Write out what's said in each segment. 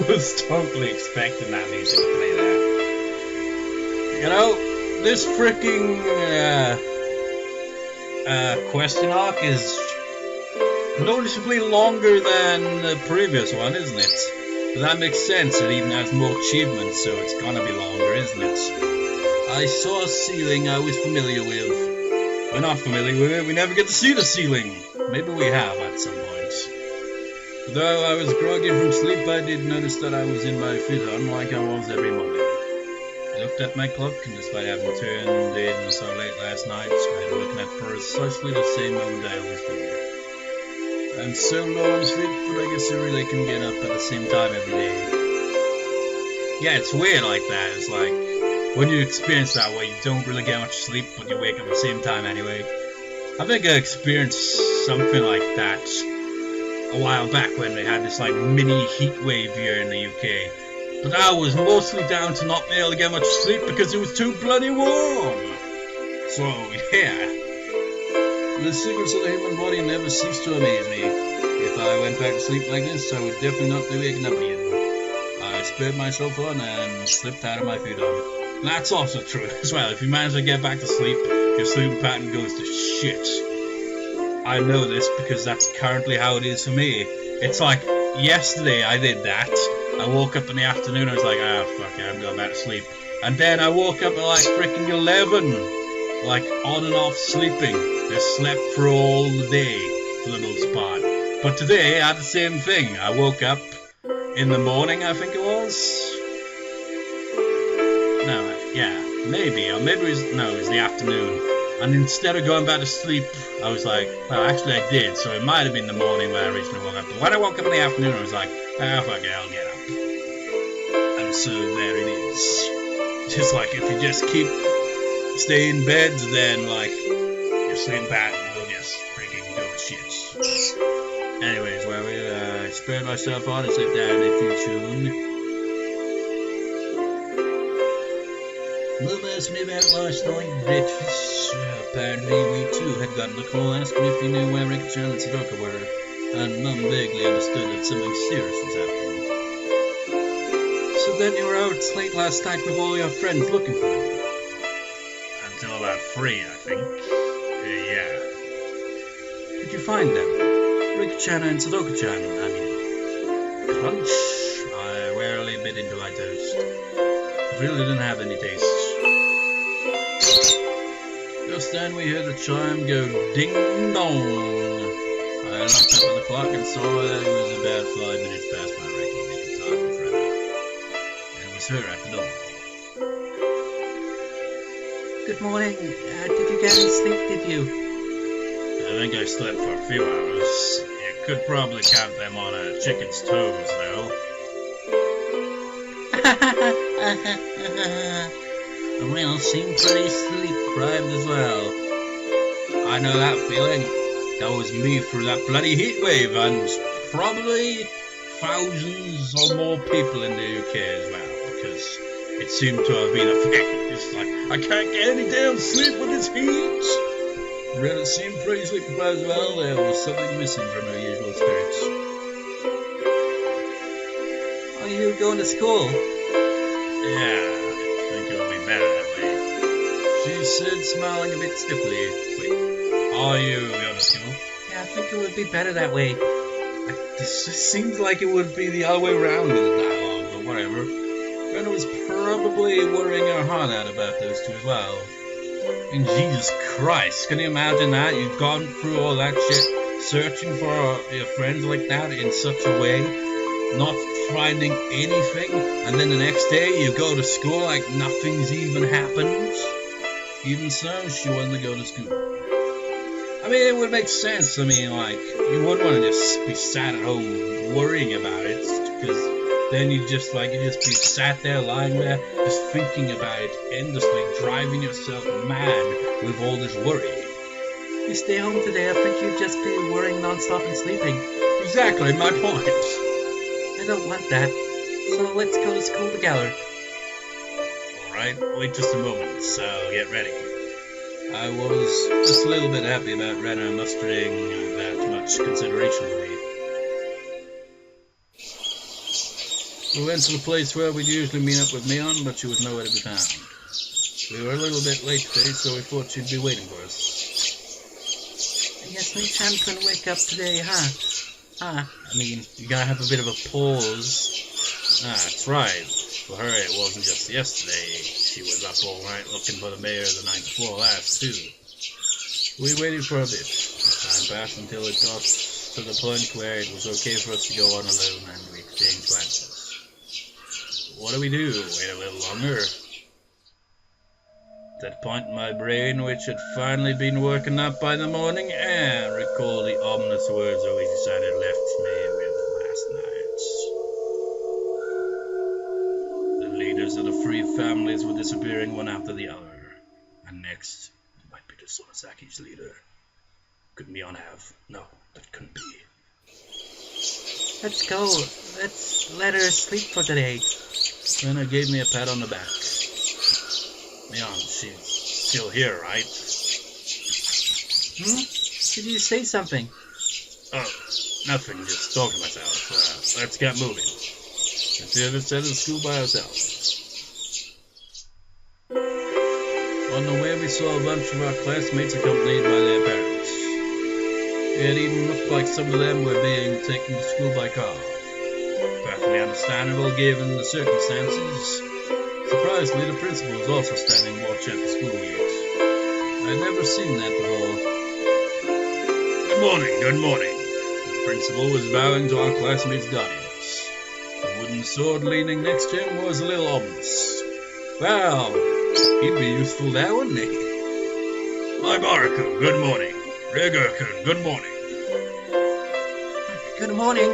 was totally expecting that music to play there. You know, this freaking question arc is noticeably longer than the previous one, isn't it? But that makes sense. It even has more achievements, so it's gonna be longer, isn't it? I saw a ceiling I was familiar with. We're not familiar with it. We never get to see the ceiling. Maybe we have at some point. Though I was groggy from sleep, I did notice that I was in my futon like I was every morning. I looked at my clock, and despite having turned in so late last night, I had looking at precisely the same moment I always do. I'm so low on sleep, but I guess I really can get up at the same time every day. Yeah, it's weird like that. It's like, when you experience that where you don't really get much sleep, but you wake up at the same time anyway. I think I experienced something like that a while back when they had this like mini heat wave here in the UK. But that was mostly down to not being able to get much sleep because it was too bloody warm. So, yeah. The secrets of the human body never cease to amaze me. If I went back to sleep like this, I would definitely not be waking up again. I spurred myself on and slipped out of my futon. That's also true as well. If you manage to get back to sleep, your sleep pattern goes to shit. I know this because that's currently how it is for me. It's like, yesterday I did that. I woke up in the afternoon, I was like, fuck it, I'm going back to sleep. And then I woke up at like freaking 11. Like, on and off sleeping. Just slept for all the day, for the most part. But today, I had the same thing. I woke up in the morning, I think it was. No, yeah, maybe. Or maybe it was the afternoon. And instead of going back to sleep, I was like, well, actually I did. So it might have been the morning when I originally woke up. But when I woke up in the afternoon, I was like, fuck it, I'll get up. And so there it is. Just like, if you just stay in bed, then like, your sleep pattern will just freaking go to shit. Anyways, well, I spurred myself on and slipped down a few tune. Mum asked me about last night breakfast. Apparently we too had gotten a call asking if you knew where Rika and Satoko were, and Mum vaguely understood that something serious was happening. So then you were out late last night with all your friends looking for them? Until about 3, I think. Yeah. Did you find them? Rika-chan and Satoko-chan, I mean. Crunch? I rarely bit into my toast. It really didn't have any taste. Just then we heard the chime go ding-dong. I looked up at the clock and saw that it was about 5 minutes past my regular meeting time with Rena. And it was her at the door. Good morning. Did you get any sleep, did you? I think I slept for a few hours. You could probably count them on a chicken's toes, though. Well, seemed pretty sleep-deprived as well. I know that feeling. That was me through that bloody heat wave, and probably thousands or more people in the UK as well, because it seemed to have been affected. It's like, I can't get any damn sleep with this heat. Rena seemed pretty sleep-deprived as well. There was something missing from her usual spirits. Are you going to school? Yeah. Better that way, she said, smiling a bit stiffly. Wait, are you going to school? Yeah, I think it would be better that way. This seems like it would be the other way around with the dialogue, but whatever. Rena was probably worrying her heart out about those two as well. And Jesus Christ, can you imagine that? You've gone through all that shit, searching for your friends like that in such a way, not finding anything, and then the next day you go to school like nothing's even happened. Even so, she wanted to go to school. I mean, it would make sense. I mean, like, you wouldn't want to just be sat at home worrying about it, because then you'd just be sat there, lying there, just thinking about it endlessly, driving yourself mad with all this worry. If you stay home today, I think you'd just be worrying non-stop and sleeping. Exactly, my point. I don't want that, so let's go to school together. Alright, wait just a moment, so get ready. I was just a little bit happy about Rena mustering that much consideration for me. We went to the place where we'd usually meet up with Mion, but she was nowhere to be found. We were a little bit late today, so we thought she'd be waiting for us. I guess Mei-chan couldn't wake up today, huh? I mean, you gotta have a bit of a pause. That's right. For her, it wasn't just yesterday. She was up all night looking for the mayor the night before last, too. We waited for a bit. Time passed until it got to the point where it was okay for us to go on alone and we exchanged glances. What do? Wait a little longer? At that point in my brain, which had finally been woken up by the morning, and recalled the ominous words Oasis had left me with last night. The leaders of the three families were disappearing one after the other, and next, it might be the Sonosaki's leader. Could Mion have? No, that couldn't be. Let's go. Let's let her sleep for today. Rena gave me a pat on the back. Mion, she's still here, right? Did you say something? Oh, nothing, just talking to myself. Let's get moving. Let's see this at the school by ourselves. On the way, we saw a bunch of our classmates accompanied by their parents. It even looked like some of them were being taken to school by car. Perfectly understandable given the circumstances. Surprisingly, the principal was also standing watch at the school gate. I'd never seen that before. Good morning. The principal was bowing to our classmates' guardians. The wooden sword leaning next to him was a little ominous. Well, he'd be useful there, wouldn't he? My Baraku, good morning. Rika-kun, good morning. Good morning.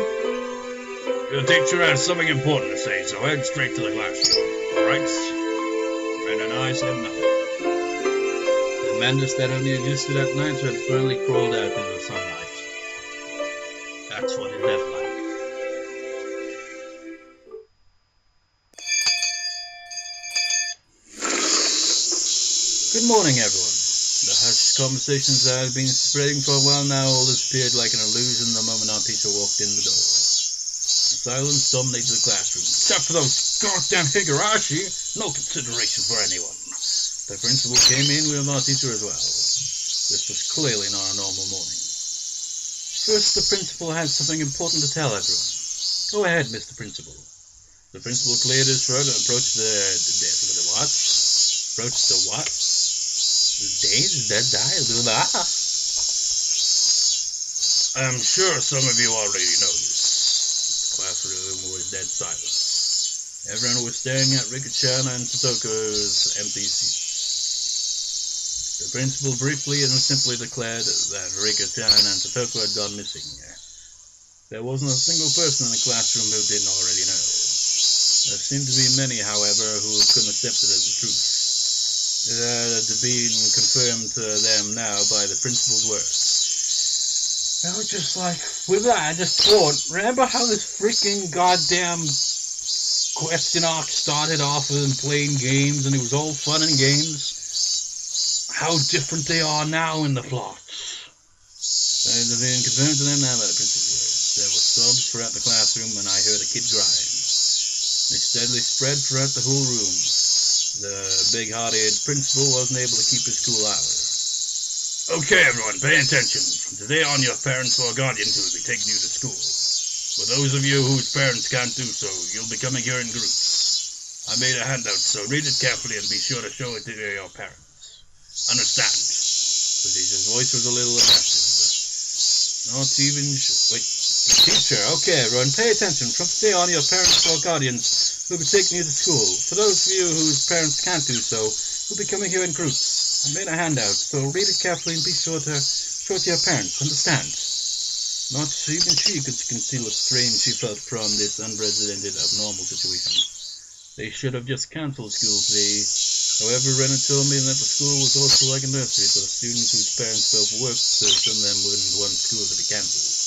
Your teacher has something important to say, so head straight to the classroom. Alright? Ren and I said nothing. The madness that only existed at night had finally crawled out into the sunlight. That's what it felt like. Good morning, everyone. The hushed conversations that had been spreading for a while now all disappeared like an illusion the moment our teacher walked in the door. Silence dominated the classroom, except for those goddamn Higurashi. No consideration for anyone. The principal came in with our teacher as well. This was clearly not a normal morning. First, the principal had something important to tell everyone. Go ahead, Mr. Principal. The principal cleared his throat and approached the what? Approached the what? The days that died. I'm sure some of you already know this. The classroom was dead silent. Everyone was staring at Rika and Satoko's empty seats. The principal briefly and simply declared that Rika and Satoko had gone missing. There wasn't a single person in the classroom who didn't already know. There seemed to be many, however, who couldn't accept it as the truth. It had been confirmed to them now by the principal's words. I was just like, with that, I just thought, remember how this freaking goddamn question arc started off with them playing games and it was all fun and games? How different they are now in the plots. It had been confirmed to them now by the principal's words. There were sobs throughout the classroom and I heard a kid crying. They steadily spread throughout the whole room. The big-hearted principal wasn't able to keep his cool hour. Okay, everyone, pay attention. From today on, your parents or guardians will be taking you to school. For those of you whose parents can't do so, you'll be coming here in groups. I made a handout, so read it carefully and be sure to show it to your parents. Understand? His voice was a little affected. Not even... Wait. Teacher, okay, everyone, pay attention. From today on, your parents or guardians will be taking you to school. For those of you whose parents can't do so, will be coming here in groups. I made a handout, so read it carefully and be sure to show it to your parents. Understand? Not even she could conceal the strain she felt from this unprecedented, abnormal situation. They should have just cancelled school today. However, Rena told me that the school was also like a nursery for the students whose parents both worked, so some of them wouldn't want school to be cancelled.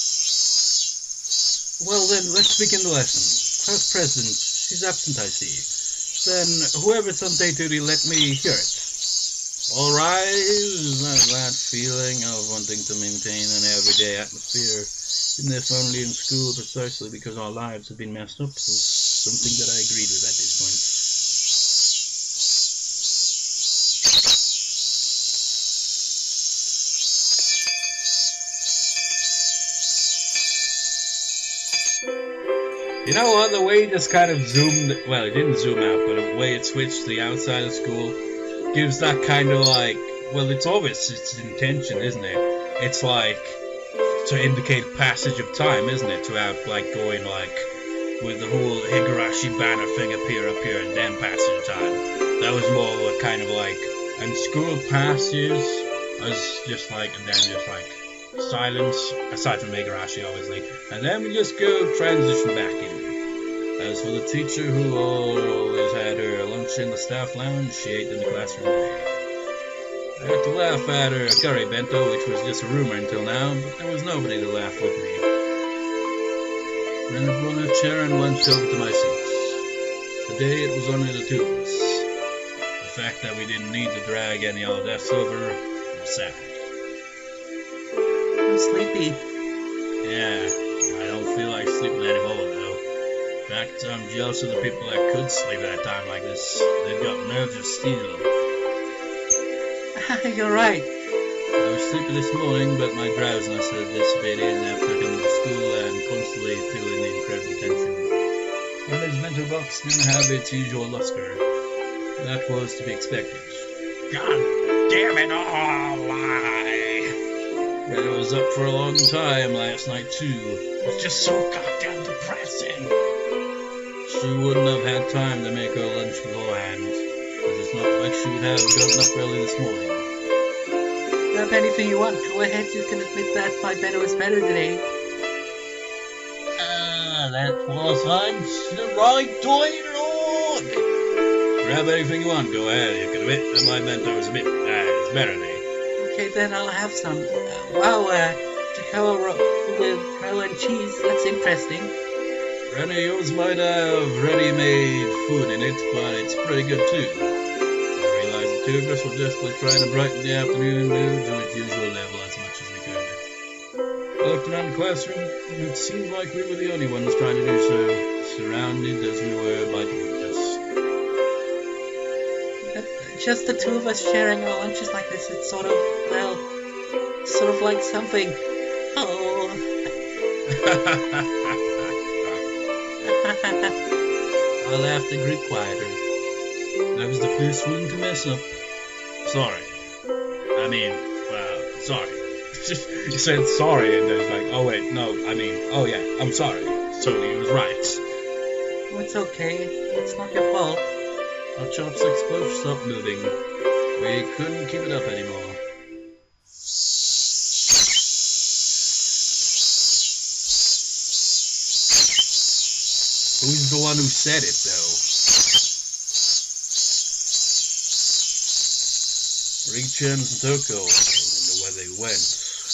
Well then, let's begin the lesson. Class president, she's absent, I see. Then, whoever's on day duty, let me hear it. All rise. That feeling of wanting to maintain an everyday atmosphere, even if only in school, precisely because our lives have been messed up something that I agreed with at this point. You know what, the way it just kind of zoomed, well, it didn't zoom out, but the way it switched to the outside of school gives that kind of like, well, it's obvious its intention, isn't it? It's like to indicate passage of time, isn't it? To have like going like with the whole Higurashi banner thing appear up here and then passage of time. That was more of a kind of like, and school passes as just like, and then just like silence, aside from Higurashi obviously, and then we just go transition back in. As for the teacher who always had her lunch in the staff lounge, she ate in the classroom today. I had to laugh at her curry bento, which was just a rumor until now, but there was nobody to laugh with me. Rena brought her chair and lunched over to my seat. Today it was only the two of us. The fact that we didn't need to drag any other desks over was sad. I'm sleepy. Yeah, I don't feel like sleeping anymore though. In fact, I'm jealous of the people that could sleep at a time like this. They've got nerves of steel. You're right. I was sleepy this morning, but my drowsiness had dissipated after coming to school and constantly feeling the incredible tension. Rena's mental box didn't have its usual luster. That was to be expected. God damn it all! Rena was up for a long time last night too. It was just so goddamn depressing. She wouldn't have had time to make her lunch beforehand, because it's not like she would have gotten up early this morning. Grab anything you want. Go ahead, you can admit that my bento was better today. That wasn't the right dialogue! Grab anything you want, go ahead. You can admit that my bento was it's better today. Okay, then I'll have some. Wow, Takao roll with crow and cheese. That's interesting. Rena, yours might have ready-made food in it, but it's pretty good too. I realized the two of us were desperately trying to brighten the afternoon mood to its usual level as much as we could. I looked around the classroom, and it seemed like we were the only ones trying to do so, surrounded as we were by us. Just the two of us sharing our lunches like this, it's sort of, well, sort of like something. Oh. I laughed and grew quieter. I was the first one to mess up. Sorry. Sorry. You said sorry, and then it's like, oh wait, no, oh yeah, I'm sorry. So he was right. Oh, it's okay. It's not your fault. Our chopsticks both stopped moving. We couldn't keep it up anymore. Who's the one who said it, though? Rika and Satoko. I wonder where they went.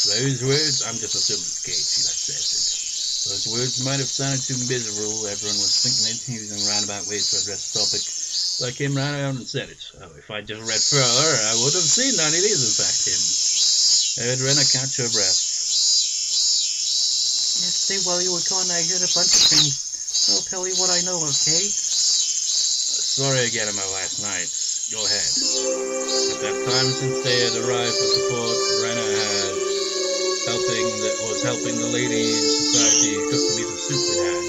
Those words, I'm just assuming it's Keiichi that says it. Those words might have sounded too miserable. Everyone was thinking it, using roundabout ways to address the topic. So I came round and said it. Oh, if I just read further, I would have seen that it is in fact him. I heard Rena catch her breath. Yesterday while you were gone, I heard a bunch of things. I'll tell you what I know, okay? Sorry again about last night. Go ahead. At that time, since they had arrived for support, Rena was helping the Ladies' Society cook the miso soup we had.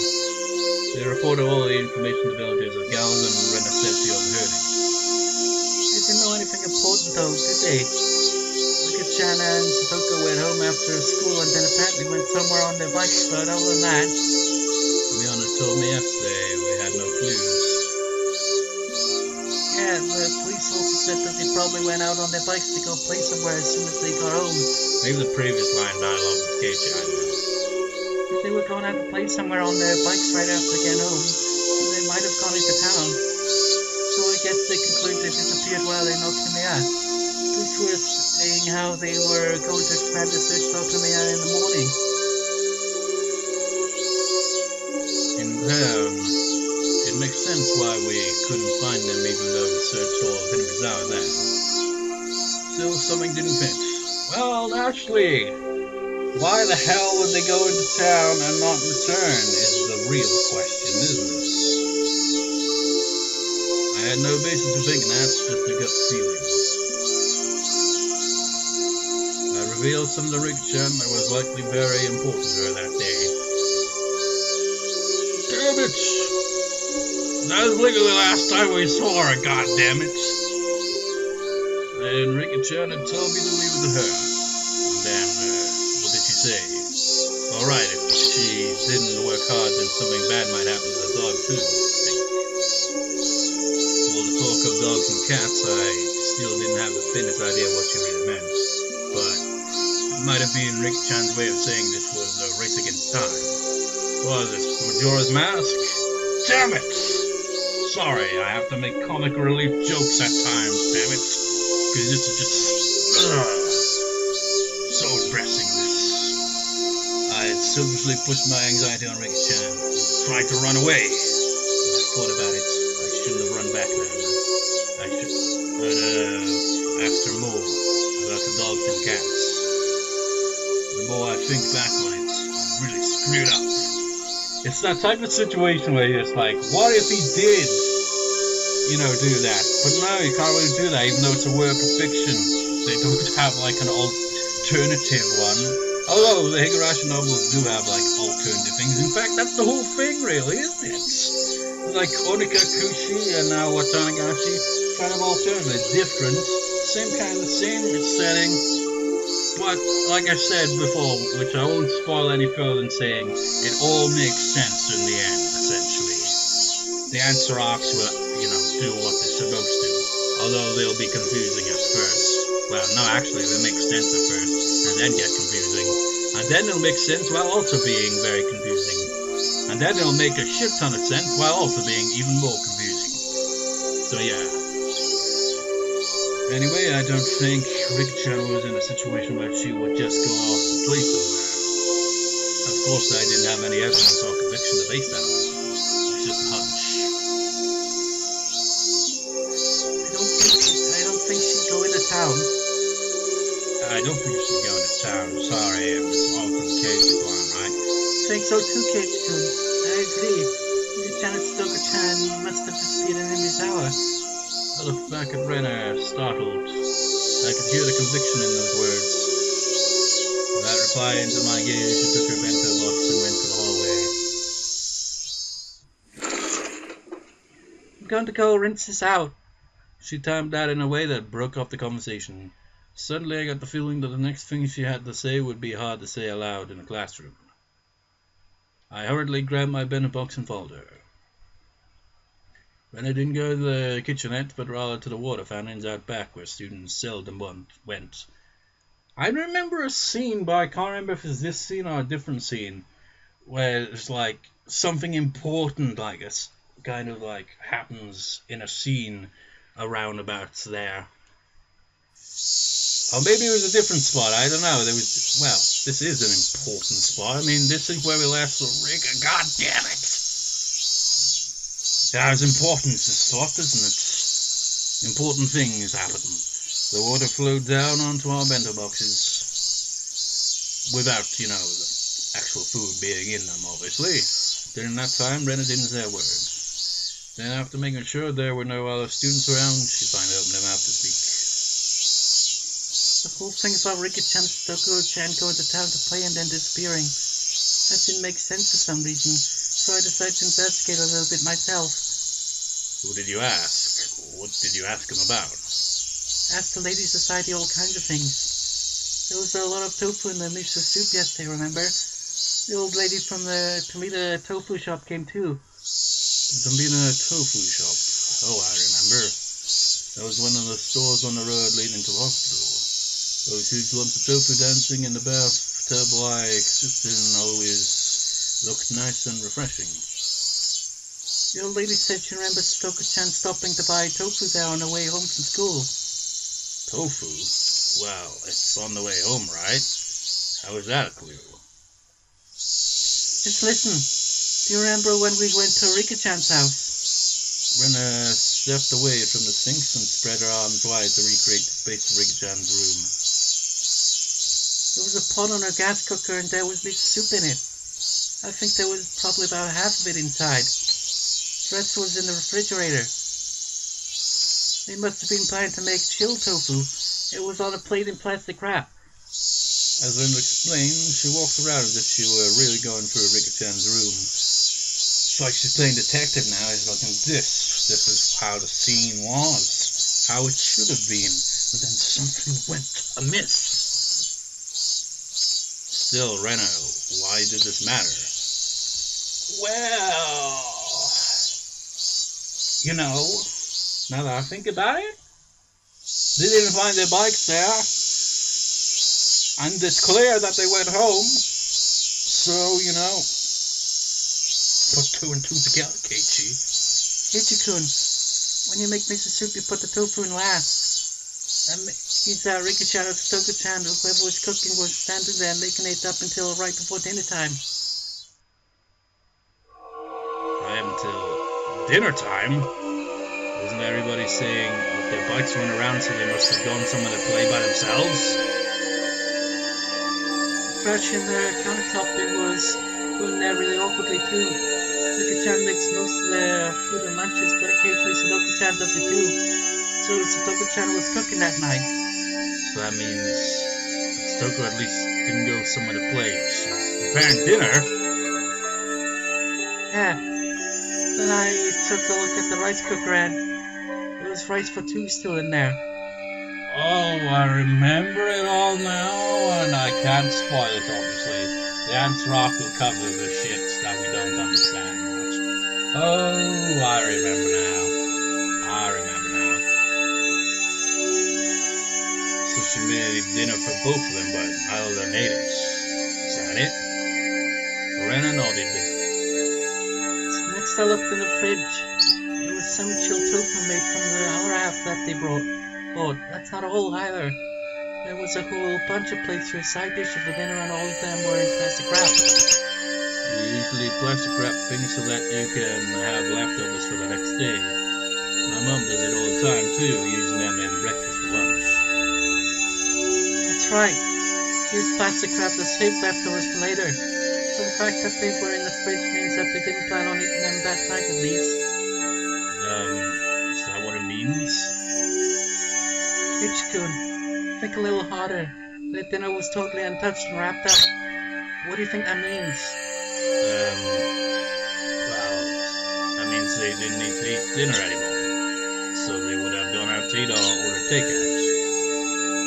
They reported all the information to villagers of Gallon, and Rena said she overheard it. They didn't know anything important though, did they? Rika-chan and Satoko went home after school and then apparently went somewhere on their bikes, but other than that... Mion told me yesterday we had no clues. Yeah, the police also said that they probably went out on their bikes to go play somewhere as soon as they got home. Maybe the previous line dialogue with Keiichi, I know. If they were going out to play somewhere on their bikes right after getting home, they might have gone into town. So I guess they concluded they disappeared while they knocked Mion. Police were saying how they were going to expand the search for Mion in the morning. In town, it makes sense why we couldn't find them even though we searched all of Higurashi there. Still, something didn't fit. Well, Ashley! Why the hell would they go into town and not return is the real question, isn't it? I had no basis for thinking that, just a gut feeling. I revealed some to Rika-chan that was likely very important to her that day. Damn it! That was literally the last time we saw her, goddammit! And Rika-chan had told me to leave it to her. Then, what did she say? Alright, if she didn't work hard, then something bad might happen to the dog too, I think. Well, the talk of dogs and cats, I still didn't have the thinnest idea what she really meant. But it might have been Rika-chan's way of saying this was a race against time. Was it Majora's Mask? Damn it! Sorry, I have to make comic relief jokes at times, damn it. Because this is just so depressing, this. I had selfishly pushed my anxiety on Rika-chan and tried to run away. When I thought about it, I shouldn't have run back then. I should have asked her more about the dogs and cats. The more I think back on it, I really screwed up. It's that type of situation where you're just like, what if he did, do that? But no, you can't really do that, even though it's a work of fiction. They don't have like an alternative one. Although the Higurashi novels do have like alternative things. In fact, that's the whole thing, really, isn't it? Like Onikakushi and now Watanagashi, kind of alternative, different, same setting. But like I said before, which I won't spoil any further than saying, it all makes sense in the end, essentially. The answer arcs will, do what they're supposed to, although they'll be confusing at first. Well, no, actually, they'll make sense at first, and then get confusing. And then they'll make sense while also being very confusing. And then they'll make a shit ton of sense while also being even more confusing. So yeah. Anyway, I don't think Rika-chan was in a situation where she would just go off to play somewhere. Of course, I didn't have any evidence or conviction to base that on. It's just a hunch. I don't think she'd go into town. I don't think she'd go into town. Sorry, it was all from Keiichi one, right? I think so too, Keiichi-kun. I agree. Rika-chan and Satoko-chan must have disappeared in Misawa. I looked back at Rena, startled. I could hear the conviction in those words. Without replying to my gaze, she took her bento box and went to the hallway. I'm going to go rinse this out. She timed that in a way that broke off the conversation. Suddenly I got the feeling that the next thing she had to say would be hard to say aloud in a classroom. I hurriedly grabbed my bento box and followed her. Rena didn't go to the kitchenette, but rather to the water fountains out back where students seldom went. I remember a scene, but I can't remember if it's this scene or a different scene, where it's like something important, like it's kind of like happens in a scene around about there. Or maybe it was a different spot, I don't know. This is an important spot. I mean, this is where we left Rika, god damn it! Yeah, it's important, this spot, isn't it? Important things happen. The water flowed down onto our bento boxes. Without, the actual food being in them, obviously. During that time, Rena didn't say a word. Then, after making sure there were no other students around, she finally opened her mouth to speak. The whole thing about Rika-chan and Satoko-chan going to town to play and then disappearing. That didn't make sense for some reason, so I decided to investigate a little bit myself. Who did you ask? What did you ask him about? Asked the Lady Society all kinds of things. There was a lot of tofu in the miso soup yesterday, remember? The old lady from the Tomita tofu shop came too. The Tomita tofu shop? Oh, I remember. That was one of the stores on the road leading to the hospital. Those huge lumps of tofu dancing in the bathtub-like cistern always looked nice and refreshing. The old lady said she remembers Satoko-chan stopping to buy tofu there on her way home from school. Tofu? Well, it's on the way home, right? How is that a clue? Just listen. Do you remember when we went to Rika-chan's house? Rena stepped away from the sinks and spread her arms wide to recreate the space of Rika-chan's room. There was was a pot on her gas cooker and there was miso soup in it. I think there was probably about half of it inside. The rest was in the refrigerator. They must have been planning to make chilled tofu. It was on a plate in plastic wrap. As Linda explained, she walked around as if she were really going through Rika-chan's room. It's like she's playing detective now. She's looking, this is how the scene was, how it should have been. But then something went amiss. Still, Rena, why did this matter? Well, you know, now that I think about it, they didn't find their bikes there. And it's clear that they went home. So, you know, put two and two together, Keiichi. Keiichi-kun, when you make miso soup, you put the tofu in last. And Rika-chan or Satoko-chan, whoever was cooking, was standing there making it up until right before dinner time. Right until dinner time? Wasn't everybody saying with their bikes running around, so they must have gone somewhere to play by themselves? Fresh in the countertop, it was going there really awkwardly too. Rika-chan makes most of the food and lunches, but occasionally Satoko-chan does it too. So Satoko-chan was cooking that night. So that means Satoko at least didn't go somewhere to play. She's preparing dinner. Yeah. Then I took a look at the rice cooker and there was rice for two still in there. Oh, I remember it all now, and I can't spoil it, obviously. The Ants Rock will cover the shit that we don't understand much. Oh, I remember now. So she made dinner for both of them, but neither of them ate it. Is that it? Rena nodded. So next I looked in the fridge. There was some chilled tofu made from the other half that they brought. Oh, that's not all either. There was a whole bunch of plates for side dishes for dinner and all of them were in plastic wrap. Usually plastic wrap things so that you can have leftovers for the next day. My mum does it all the time too, using them in breakfast for lunch. That's right. She used plastic wrap to save leftovers for later. So the fact that they were in the fridge means that they didn't plan on eating them that night at least. Is that what it means? Keiichi-kun, think a little harder. Their dinner was totally untouched and wrapped up. What do you think that means? Well, that means they didn't need to eat dinner anymore. So they would have gone out to eat or order takeout.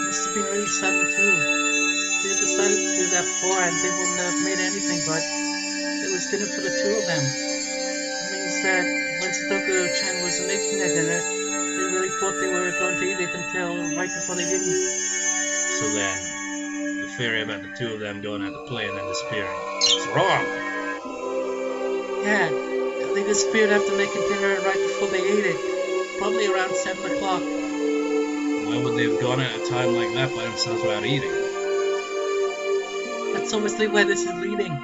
Must have been really sudden too. They decided to do that before and they wouldn't have made anything, but it was dinner for the two of them. It means that when Satoko-chan was making their dinner, they really thought they were going to eat it until right before they didn't. So then, the theory about the two of them going out to play and then disappearing is wrong. Yeah, they disappeared after making dinner right before they ate it. Probably around 7 o'clock. Why would they have gone at a time like that by themselves without eating? That's obviously where this is leading.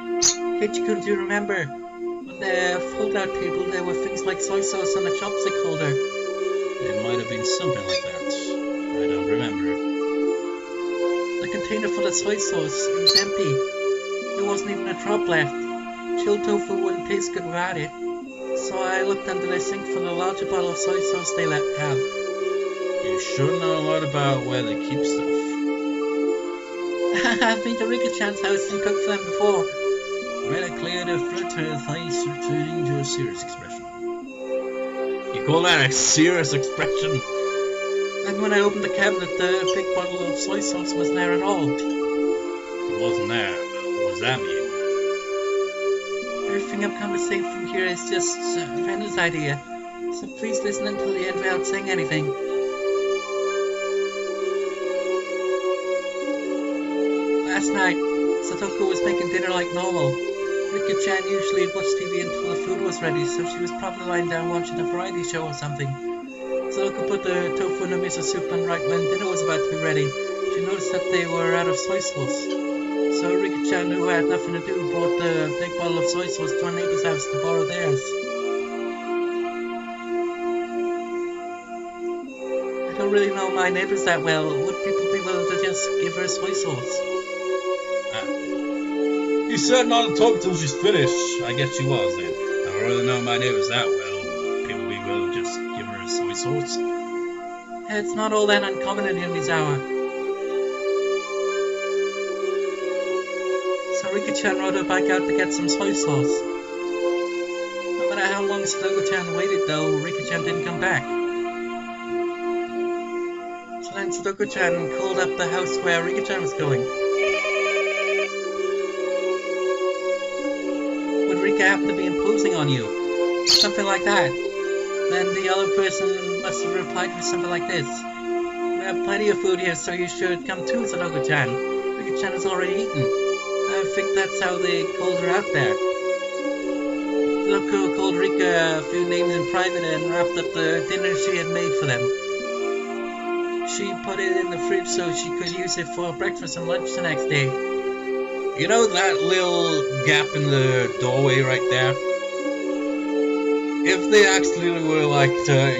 Keiichi-kun, do you remember? On the fold-out table there were things like soy sauce and a chopstick holder. It might have been something like that. I don't remember. The container full of soy sauce, it was empty. There wasn't even a drop left. Chilled tofu wouldn't taste good without it. So I looked under the sink for the larger bottle of soy sauce they let have. You sure know a lot about where they keep stuff. I've been to Rika-chan's house and cooked for them before. Rena cleared her fertile face, returning to a serious expression. You call that a serious expression? And when I opened the cabinet, the big bottle of soy sauce wasn't there at all. It wasn't there. What does that mean? Everything I'm going to say from here is just Rena's idea. So please listen until the end without saying anything. Last night, Satoko was making dinner like normal. Rika-chan usually watched TV until the food was ready, so she was probably lying down watching a variety show or something. Satoko put the tofu in the miso soup, and right when dinner was about to be ready, she noticed that they were out of soy sauce. So Rika-chan, who had nothing to do, brought the big bottle of soy sauce to our neighbor's house to borrow theirs. I don't really know my neighbors that well. Would people be willing to just give her soy sauce? She's certain not to talk till she's finished. I guess she was then. I've already known my neighbors that well. Maybe we will just give her a soy sauce. It's not all that uncommon in Mizawa. So Rika-chan rode her bike out to get some soy sauce. No matter how long Satoko-chan waited though, Rika-chan didn't come back. So then Satoko-chan called up the house where Rika-chan was going. Would Rika happen to be imposing on you? Something like that. Then the other person must have replied with something like this. We have plenty of food here, so you should come too, Satoko-chan. Rika-chan has already eaten. I think that's how they called her out there. Satoko called Rika a few names in private and wrapped up the dinner she had made for them. She put it in the fridge so she could use it for breakfast and lunch the next day. You know that little gap in the doorway right there? If they actually were like to,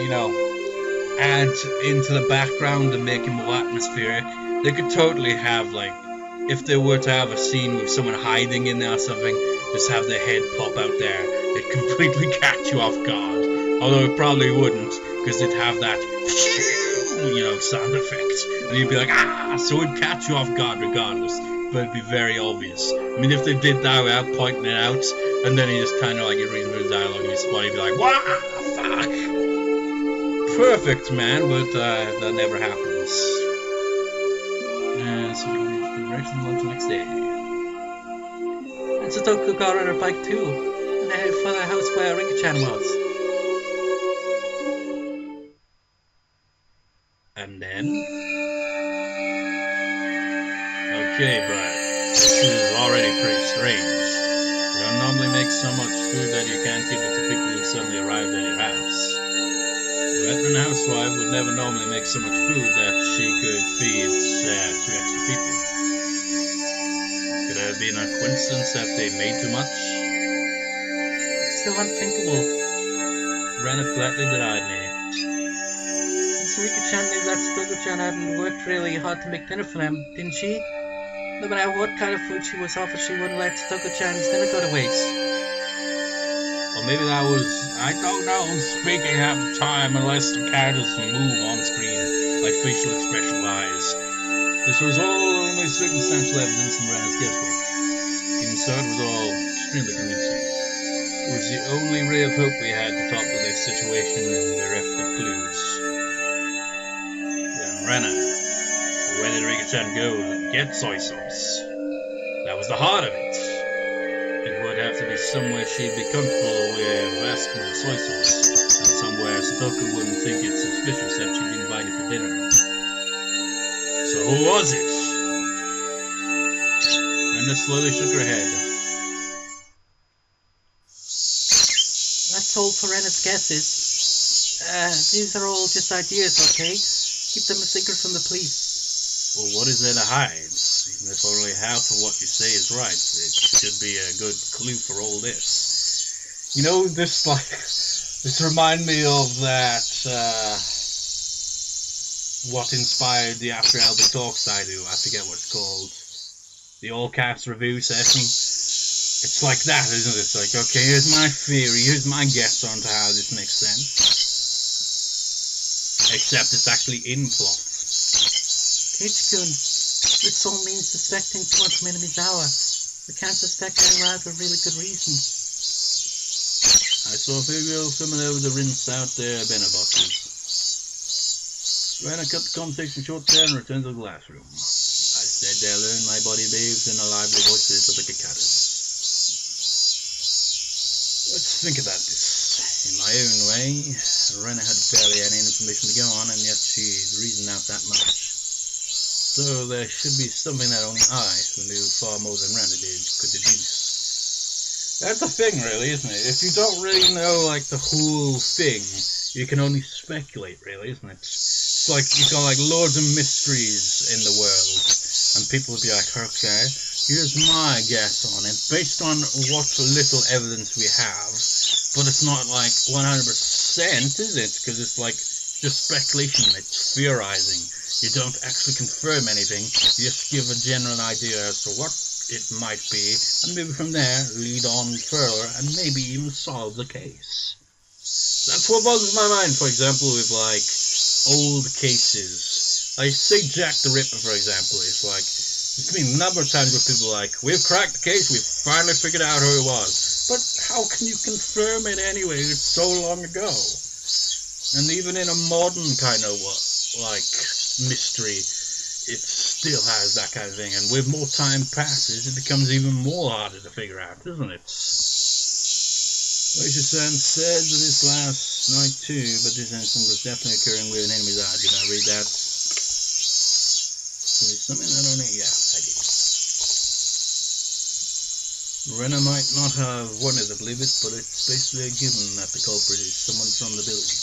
add into the background and make it more atmospheric, they could totally have if they were to have a scene with someone hiding in there or something, just have their head pop out there. It'd completely catch you off guard. Although it probably wouldn't, because it'd have that sound effect. And you'd be like, ah! So it'd catch you off guard regardless. But it'd be very obvious. I mean, if they did that without pointing it out, and then you just kind of you're reading through the dialogue and you'd be like, wow, fuck! Perfect, man, but that never happens. So we reach the direction lunch the next day. And Satoko got on her bike too, and they headed for the house where Rika-chan was. And then? Okay, but this is already pretty strange. You don't normally make so much food that you can't give it to people who suddenly arrived at your house. A veteran housewife would never normally make so much food that she could feed 2 extra people. Could it have been a coincidence that they made too much? It's still unthinkable. Rena flatly denied me. Rika-chan knew that Satoko-chan hadn't worked really hard to make dinner for them, didn't she? No matter what kind of food she was offered, she wouldn't let Satoko-chan's dinner go to waste. Or maybe that was, I don't know, speaking at the time unless the characters move on screen, like facial expression wise. This was all only circumstantial evidence in Rena's guesswork. Even so, it was all extremely convincing. It was the only ray of hope we had to top of their situation and bereft of clues. Rena, where did Rika-chan go to get soy sauce? That was the heart of it. It would have to be somewhere she'd be comfortable with asking for soy sauce, and somewhere Satoko wouldn't think it suspicious that she'd be invited for dinner. So who was it? Rena slowly shook her head. That's all for Rena's guesses. These are all just ideas, okay? Keep them a secret from the police. Well, what is there to hide? Even if only half of what you say is right, it should be a good clue for all this. This reminds me of that, what inspired the After Albert Talks I do. I forget what it's called. The all-cast review session. It's like that, isn't it? It's like, okay, here's my theory, here's my guess on to how this makes sense. Except it's actually in plot. Keiichi-kun, this all means suspecting too much from Minamizawa. We can't suspect anyone out for really good reason. I saw a few girls coming over to rinse out their banner boxes. Rena cut the conversation short there and returned to the classroom. I stayed there alone, my body bathed in the lively voices of the cicadas. Let's think about this. In my own way, Rena had barely any information to go on, and yet she'd reasoned out that much. So there should be something that only I, who knew far more than Rena did, could deduce. That's the thing, really, isn't it? If you don't really know, the whole thing, you can only speculate, really, isn't it? It's like you've got, loads of mysteries in the world, and people will be like, okay, here's my guess on it, based on what little evidence we have. But it's not 100%, is it? Because it's just speculation, it's theorizing. You don't actually confirm anything, you just give a general idea as to what it might be, and maybe from there lead on further and maybe even solve the case. That's what boggles my mind, for example, with like old cases. Like say Jack the Ripper, for example. It's like there's been a number of times where people are like, we've cracked the case, we've finally figured out who it was. But how can you confirm it anyway? It's so long ago. And even in a modern kind of like mystery, it still has that kind of thing. And with more time passes, it becomes even more harder to figure out, doesn't it? Keiichi-san said this last night too, but this incident was definitely occurring with an enemy's eye. Did I read that? Something I don't know. Yeah, I did. Rena might not have wanted to believe it, but it's basically a given that the culprit is someone from the village.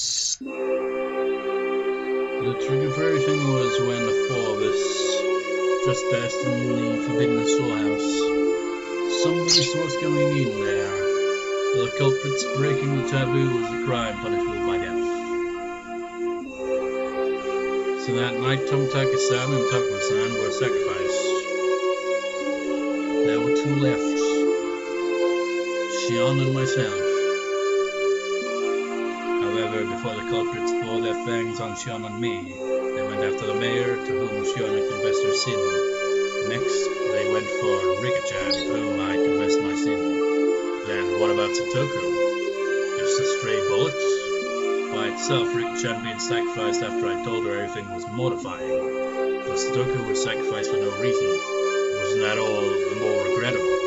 The trigger for everything was when the four of us trespassed in the forbidden storehouse. Somebody saw what's going in there. The culprit's breaking the taboo was a crime punishable by death. So that night, Tomitaka-san and Takuma-san were sacrificed. There were two left, Shion and myself. However, before the culprits bore their fangs on Shion and me, they went after the mayor, to whom Shion had confessed her sin. Next, they went for Rika-chan, to whom I had confessed my sin. Then what about Satoko? Just a stray bullet? By itself, Rika-chan being sacrificed after I told her everything was mortifying. But Satoko was sacrificed for no reason. Wasn't that all the more regrettable?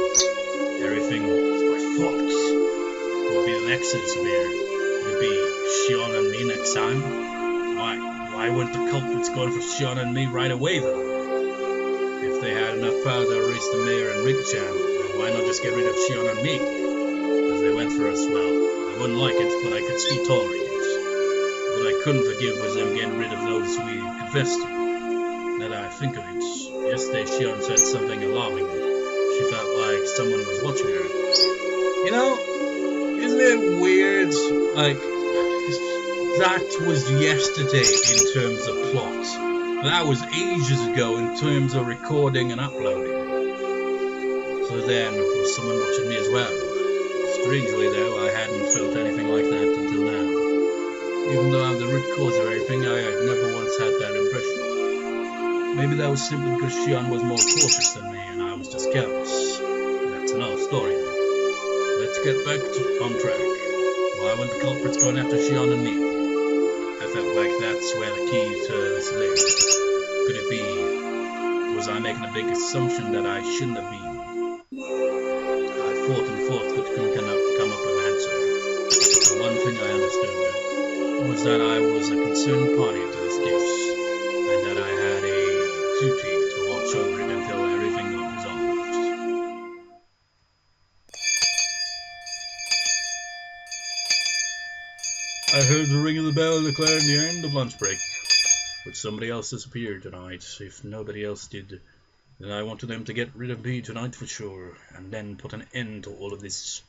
Everything was my fault. What would be the next disappear? Would it be Shion and me next time? Why weren't the culprits going for Shion and me right away though? If they had enough power to erase the mayor and Rika-chan, then why not just get rid of Shion and me? As they went for us, well, I wouldn't like it, but I could still tolerate it. What I couldn't forgive was them getting rid of those we confessed to. Now that I think of it, yesterday Shion said something alarming. She felt like someone was watching her. You know, isn't it weird? Like, that was yesterday in terms of plot. That was ages ago in terms of recording and uploading. So then, was someone watching me as well? Strangely though, I hadn't felt anything like that until now. Even though I'm the root cause of everything, I had never once had that impression. Maybe that was simply because Shion was more cautious than me and I was just careless. That's another story though. Let's get back on track. Why weren't the culprits going after Shion and me? I felt like that's where the key to this lay. Could it be? Was I making a big assumption that I shouldn't have been? I thought and thought but couldn't come up with an answer. The one thing I understood was that I was a concerned party to this case, and that I had a duty to watch over it until everything got resolved. I heard the ring of the bell declaring the end of lunch break, but somebody else disappeared tonight. If nobody else did, then I wanted them to get rid of me tonight for sure, and then put an end to all of this.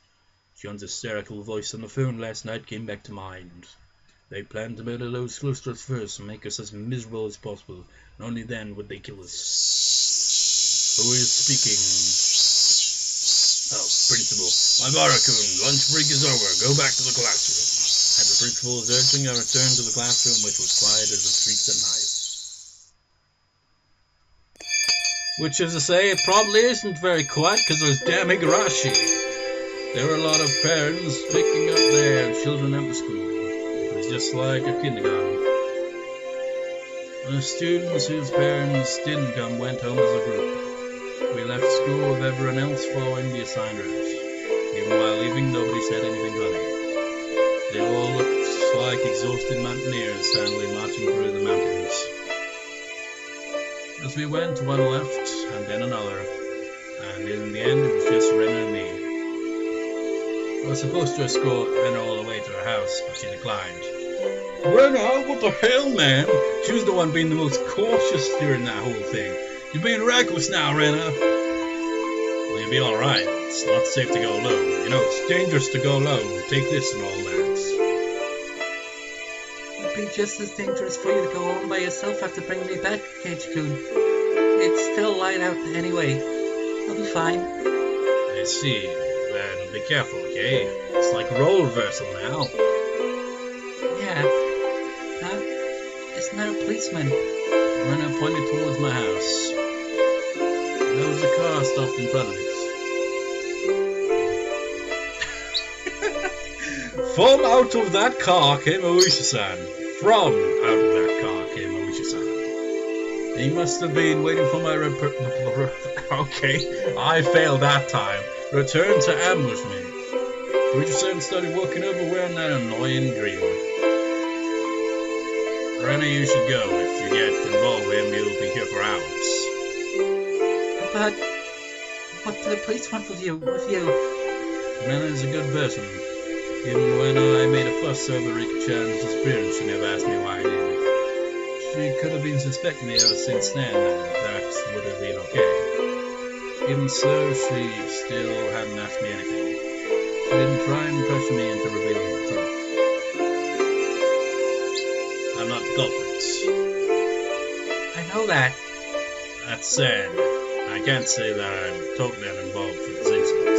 John's hysterical voice on the phone last night came back to mind. They planned to murder those close to us first and make us as miserable as possible, and only then would they kill us. Who is speaking? Oh, Principal. My Barakun, lunch break is over. Go back to the classroom. As the principal was urging, I returned to the classroom, which was quiet as the streets at night. Which is to say, it probably isn't very quiet because there's damn Higurashi. There were a lot of parents picking up their children after school. It was just like a kindergarten. The students whose parents didn't come went home as a group. We left school with everyone else following the assigned route. Even while leaving, nobody said anything funny. They all looked like exhausted mountaineers silently marching through the mountains. As we went, one left, and then another, and in the end it was just Rena and me. I was supposed to escort Rena all the way to her house, but she declined. Rena, what the hell, man? She was the one being the most cautious during that whole thing. You're being reckless now, Rena. Well, you'll be alright. It's not safe to go alone. You know, it's dangerous to go alone. Take this and all that. It'd be just as dangerous for you to go home by yourself after bringing me back, Keiichi-kun. It's still light out anyway. I'll be fine. I see. Then be careful, okay? It's like role reversal now. Yeah. Huh? Isn't there a policeman? Rena pointed towards my house. There was a car stopped in front of it. From out of that car came Oishi-san. From out of that car came Oishi-san. He must have been waiting for my okay, I failed that time. Return to ambush me. Oishi-san started walking over wearing that annoying green. Rena, you should go. If you get involved with him, you'll be here for hours. But what do the police want with you? Rena is a good person. Even when I made a fuss over Rika-chan's disappearance, she never asked me why I did it. She could have been suspecting me ever since then, and that would have been okay. Even so, she still hadn't asked me anything. She didn't try and pressure me into revealing the truth. I'm not the culprit. I know that. That said, I can't say that I'm totally uninvolved with this incident.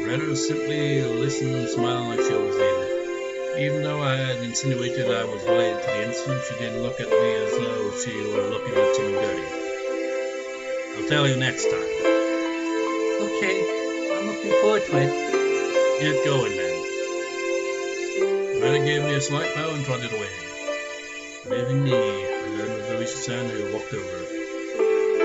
Rena simply listened, smiling like she always did. Even though I had insinuated I was related to the incident, she didn't look at me as though she were looking at something dirty. I'll tell you next time. Okay, I'm looking forward to it. Get going then. Rena gave me a slight bow and trotted away. Leaving me alone with Oishi-san, who walked over.